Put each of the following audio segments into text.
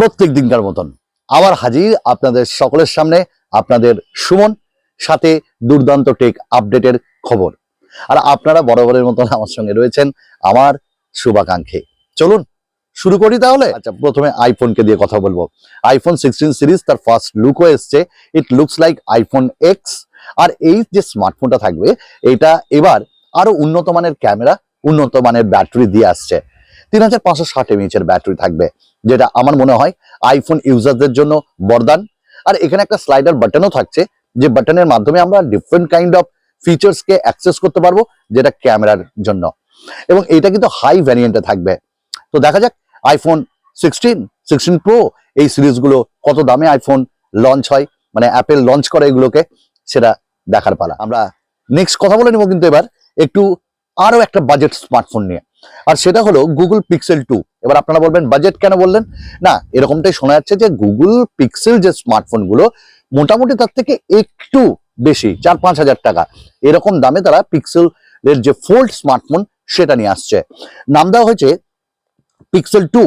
প্রত্যেক দিনকার মতন আবার হাজির আপনাদের সকলের সামনে আপনাদের সুমন, সাথে দুর্দান্ত টেক আপডেটের খবর। আর আপনারা বরাবরের মতন আমার সঙ্গে রয়েছেন আমার শুভাকাঙ্ক্ষী। চলুন শুরু করি তাহলে। আচ্ছা, প্রথমে আইফোনকে দিয়ে কথা বলবো। আইফোন 16 সিরিজ তার ফার্স্ট লুকও এসছে। It looks like iPhone X. আর এই যে স্মার্টফোনটা থাকবে এটা এবার আরো উন্নত মানের ক্যামেরা, উন্নত মানের ব্যাটারি দিয়ে আসছে। 3560 mAh এর ব্যাটারি থাকবে, যেটা আমার মনে হয় আইফোন ইউজারদের জন্য বরদান। আর এখানে একটা স্লাইডার বাটনও থাকছে, যে বাটনের মাধ্যমে আমরা ডিফারেন্ট কাইন্ড অফ ফিচার্সকে অ্যাক্সেস করতে পারবো, যেটা ক্যামেরার জন্য। এবং এটা কিন্তু হাই ভ্যারিয়েন্টে থাকবে। তো দেখা যাক আইফোন 16, 16 প্রো এই সিরিজগুলো কত দামে আইফোন লঞ্চ হয়, মানে অ্যাপেল লঞ্চ করে এগুলোকে, সেটা দেখার পালা। আমরা নেক্সট কথা বলে নিব কিন্তু এবার একটু আরো একটা বাজেট স্মার্টফোন নিয়ে, আর সেটা হলো গুগল পিক্সেল 2। এবার আপনারা বলবেন বাজেট কেন বললেন? না, এরকমটাই শোনা যাচ্ছে যে গুগল পিক্সেল যে স্মার্টফোন গুলো মোটামুটি তার থেকে একটু বেশি, 4-5 হাজার টাকা এরকম দামে তারা পিক্সেলের যে ফোল্ড স্মার্টফোন সেটা নিয়ে আসছে। নাম দেওয়া হয়েছে পিক্সেল 2,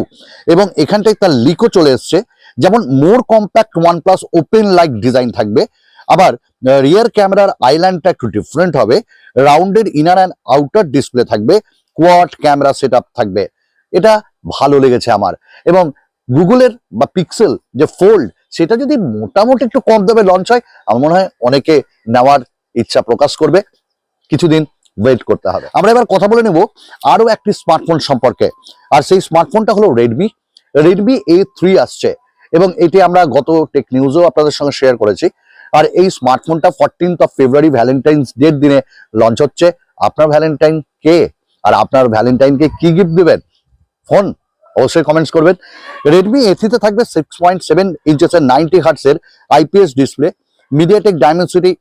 এবং এখানটায় তার লিকও চলে এসছে। যেমন more compact OnePlus open like design থাকবে, আবার রিয়ার ক্যামেরার আইল্যান্ডটা একটু ডিফারেন্ট হবে, rounded inner and outer display থাকবে, কোয়াড ক্যামেরা সেটআপ থাকবে। এটা ভালো লেগেছে আমার। এবং গুগলের বা পিক্সেল যে ফোল্ড সেটা যদি মোটামুটি একটু কম দামে লঞ্চ হয়, আমার মনে হয় অনেকে নেওয়ার ইচ্ছা প্রকাশ করবে। কিছুদিন ওয়েট করতে হবে। আমরা এবার কথা বলে নেব আরো একটি স্মার্টফোন সম্পর্কে, আর সেই স্মার্টফোনটা হলো রেডমি A3 আসছে, এবং এটি আমরা গত টেক নিউজও আপনাদের সঙ্গে শেয়ার করেছি। আর এই স্মার্টফোনটা 14 ফেব্রুয়ারি ভ্যালেন্টাইন্স ডের দিনে লঞ্চ হচ্ছে। আপনার ভ্যালেন্টাইন কে, আর আপনার ভ্যালেন্টাইনকে কি গিফট দেবেন? ফোন অবশ্যই কমেন্টস করবেন। রেডমি A3 তে থাকবে 6.7 ইঞ্চেসের 90 হার্টসের IPS display, MediaTek Dimensity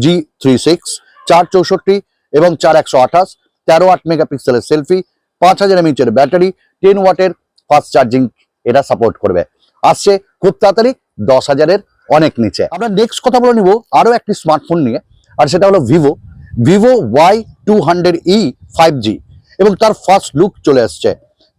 G36, 464 এবং 4128, 13-8 মেগাপিক্সেলের সেলফি, 5000 mAh এর ব্যাটারি, 10 ওয়াটের ফাস্ট চার্জিং এটা সাপোর্ট করবে। আসছে খুব তাড়াতাড়ি 10,000-এর অনেক নিচে। আমরা নেক্সট কথা বলে নিব আরো একটি স্মার্টফোন নিয়ে, আর সেটা হলো ভিভো Y200e 5G, এবং তার ফার্স্ট লুক চলে আসছে।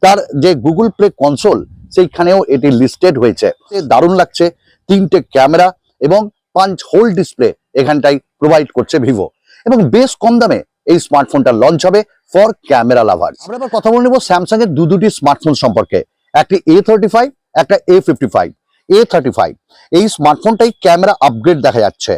তার যে গুগল প্লে কনসোল সেইখানেও এটি লিস্টেড হয়েছে। দারুণ লাগছে। 3টে ক্যামেরা এবং 5 হোল ডিসপ্লে এখানটাই প্রোভাইড করছে ভিভো, এবং বেশ কম দামে এই স্মার্টফোনটা লঞ্চ হবে ফর ক্যামেরা লাভার্স। আমরা এবার কথা বলে নেব স্যামসাং এর দুটি স্মার্টফোন সম্পর্কে, একটি A35, একটা A55। A35 এই স্মার্টফোনটাই ক্যামেরা আপগ্রেড দেখা যাচ্ছে,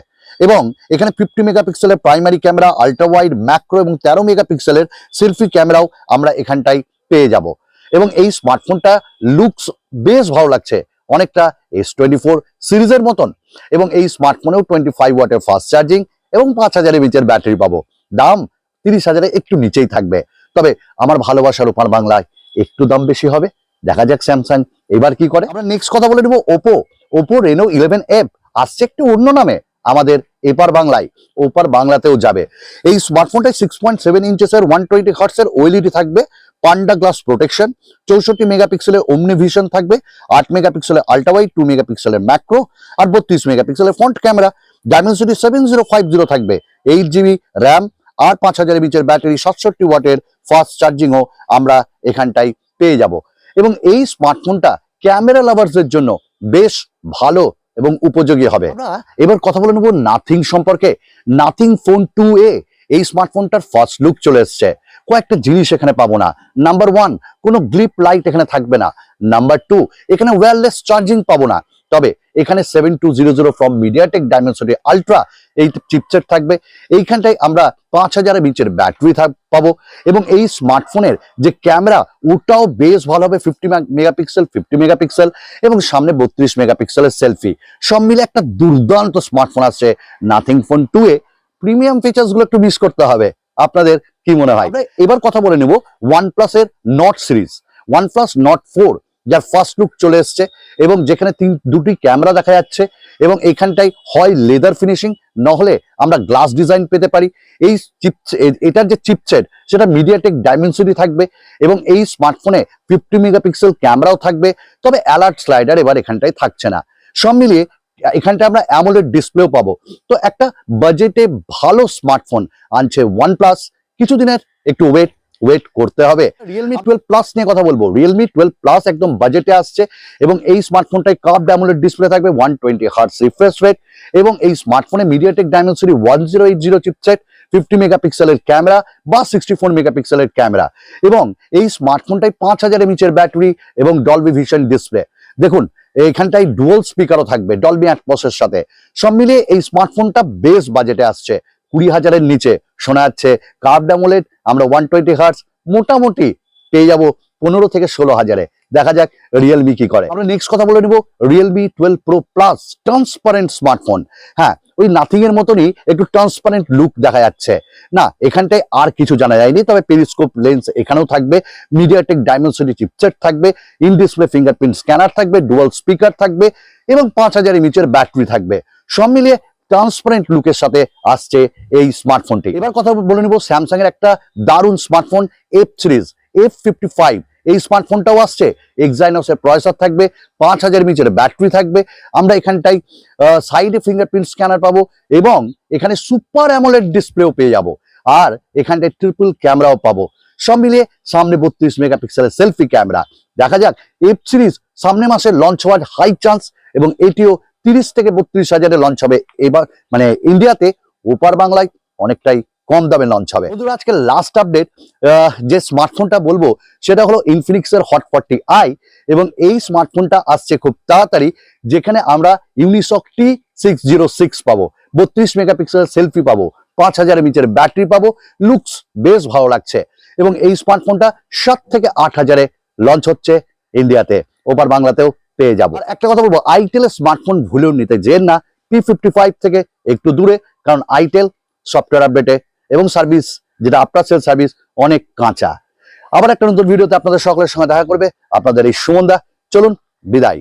এবং এখানে 50 মেগাপিক্সেলের primary camera, ultra wide, macro এবং 13 মেগাপিক্সেলের সেলফি ক্যামেরাও আমরা এখানটাই পেয়ে যাব। এবং এই স্মার্টফোনটা লুকস বেশ ভালো লাগছে, অনেকটা S24 সিরিজের মতন। এবং এই স্মার্টফোনেও 25 ওয়াটের ফাস্ট চার্জিং এবং 5000 mAh ব্যাটারি পাবো। দাম 30,000-এর একটু নিচেই থাকবে। তবে আমার ভালোবাসার উপর বাংলায় একটু দাম বেশি হবে। দেখা যাক স্যামসাং এবার কি করে। আমরা নেক্সট কথা বলে নেব ওপো রেনো 11F আসছে একটু অন্য নামে আমাদের এপার বাংলায়, ওপার বাংলাতেও যাবে। এই স্মার্টফোনটায় 6.7 ইঞ্চেসের 120 হার্টসের OLED থাকবে, পান্ডা গ্লাস প্রোটেকশন, 64 মেগাপিক্সেলের ওমনি ভিশন থাকবে, 8 মেগাপিক্সেলের আল্ট্রা ওয়াইড, 2 মেগাপিক্সেলের ম্যাক্রো, আর 32 মেগাপিক্সেলের ফ্রন্ট ক্যামেরা। ডায়মেনসিটি 7050 থাকবে, 8GB র্যাম আর 5000 mAh ব্যাটারি, 67 ওয়াটের ফাস্ট চার্জিংও আমরা এখানটাই পেয়ে যাব। এবং এই স্মার্টফোনটা ক্যামেরা লাভার্সদের জন্য বেশ ভালো এবং উপযোগী হবে। আমরা এবার কথা বলে নেব নাথিং সম্পর্কে। নাথিং ফোন 2A এই স্মার্টফোনটার ফার্স্ট লুক চলে এসছে। কয়েকটা জিনিস এখানে পাবো না। নাম্বার 1, কোনো গ্লিপ লাইট এখানে থাকবে না। নাম্বার 2, এখানে ওয়্যারলেস চার্জিং পাবো না। তবে এখানে 7200 ফ্রম মিডিয়াটেক ডায়মেনসিটি আলট্রা এই চিপসেট থাকবে। এইখানটায় আমরা 5000 mAh ব্যাটারি পাবো, এবং এই স্মার্টফোনের যে ক্যামেরা ওটাও বেশ ভালো হবে, 50 মেগাপিক্সেল, এবং সামনে 32 মেগাপিক্সেলের সেলফি। সব মিলে একটা দুর্দান্ত স্মার্টফোন আসছে nothing phone 2A। Premium features গুলো একটু মিস করতে হবে। আপনাদের কি মনে হয়? এবার কথা বলে নেব OnePlus এর নট সিরিজ, OnePlus Nord 4, যার ফার্স্ট লুক চলে এসছে, এবং যেখানে দুটি ক্যামেরা দেখা যাচ্ছে, এবং এখানটাই হয় লেদার ফিনিশিং, নহলে আমরা গ্লাস ডিজাইন পেতে পারি। এই এটার যে চিপসেট সেটা মিডিয়াটেক ডায়মেনসিটি থাকবে, এবং এই স্মার্টফোনে 50 মেগাপিক্সেল ক্যামেরাও থাকবে। তবে অ্যালার্ট স্লাইডার এবার এখানটায় থাকছে না। সব মিলিয়ে এখানটা আমরা অ্যামোলেড ডিসপ্লেও পাবো। তো একটা বাজেটে ভালো স্মার্টফোন আনছে OnePlus। কিছুদিনের একটু ওয়েট ওয়েট করতে হবে? রিয়েলমি 12 প্লাস নিয়ে কথা বলবো। রিয়েলমি 12 প্লাস একদম বাজেটে আসছে এবং এই স্মার্টফোনটায় কার্ভড অ্যামোলেড ডিসপ্লে থাকবে, 120 হার্টজ রিফ্রেশ রেট এবং এই স্মার্টফোনে মিডিয়াটেক ডাইমেনসিটি 1080 চিপসেট, 50 মেগাপিক্সেলের ক্যামেরা বা 64 মেগাপিক্সেলের ক্যামেরা এবং এই স্মার্টফোনটায় 5000 mAh ব্যাটারি এবং ডলবি ভিশন ডিসপ্লে। দেখুন এখানটায় ডুয়াল স্পিকারও থাকবে ডলবি অ্যাটমসের সাথে। সব মিলিয়ে এই স্মার্টফোনটা বেশ বাজেটে আসছে, 20,000-এর নিচে শোনা যাচ্ছে। কার্ভড অ্যামোলেড আমরা 120 হার্টজ মোটামুটি পেয়ে যাবো 15 থেকে 16,000-এ। দেখা যাক রিয়েলমি কি করে। আমরা নেক্সট কথা বলে নিব Realme 12 pro plus, transparent smartphone. হ্যাঁ, ওই নাথিং এর মতনই একটু ট্রান্সপারেন্ট লুক দেখা যাচ্ছে না, এখানটায় আর কিছু জানা যায়নি। তবে পেরিস্কোপ লেন্স এখানেও থাকবে, মিডিয়াটেক ডাইমেনসিটি চিপসেট থাকবে, ইন ডিসপ্লে ফিঙ্গারপ্রিন্ট স্ক্যানার থাকবে, ডুয়াল স্পিকার থাকবে এবং 5000 mAh ব্যাটারি থাকবে। সব মিলিয়ে ট্রান্সপারেন্ট লুকের সাথে আসছে এই স্মার্টফোনটি। এবার কথা বলে নিব স্যামসাং এর একটা দারুণ স্মার্টফোন এফ সিরিজ F55। এই স্মার্টফোনটাও আসছে, এক্সাইনসের প্রসেসর থাকবে, 5000 mAh ব্যাটারি থাকবে। আমরা এখানটায় সাইডে ফিঙ্গারপ্রিন্ট স্ক্যানার পাবো এবং এখানে সুপার অ্যামোলেড ডিসপ্লেও পেয়ে যাব আর এখানটায় ট্রিপল ক্যামেরাও পাবো। সব মিলিয়ে সামনে 32 মেগাপিক্সেলের সেলফি ক্যামেরা। দেখা যাক এফ সিরিজ সামনে মাসে লঞ্চ হওয়ার হাই চান্স এবং এটিও 30 থেকে 32,000-এ লঞ্চ হবে এবার, মানে ইন্ডিয়াতে। ওপার বাংলায় অনেকটাই কম দামে লঞ্চ হবে। বন্ধুরা আজকে লাস্ট আপডেট, যে স্মার্টফোনটা বলবো সেটা হলো ইনফিনিক্সের হট 40i এবং এই স্মার্টফোনটা আসছে খুব তাড়াতাড়ি, যেখানে আমরা ইউনিসক T606 পাবো, 32 মেগাপিক্সেলের সেলফি পাবো, 5000 mAh ব্যাটারি পাবো। লুকস বেশ ভালো লাগছে এবং এই স্মার্টফোনটা 7 থেকে 8,000-এ লঞ্চ হচ্ছে ইন্ডিয়াতে, ওপার বাংলাতেও পেয়ে যাবো। আর একটা কথা বলবো, আইটেলের স্মার্টফোন ভুলেও নিতে যেন না, P55 থেকে একটু দূরে, কারণ আইটেল সফটওয়্যার আপডেটে এবং সার্ভিস যেটা আফটার সেল সার্ভিস অনেক কাঁচা। আবার একটা নতুন ভিডিওতে আপনাদের সকলের সঙ্গে দেখা করবে আপনাদের এই সুমন দা। চলুন বিদায়।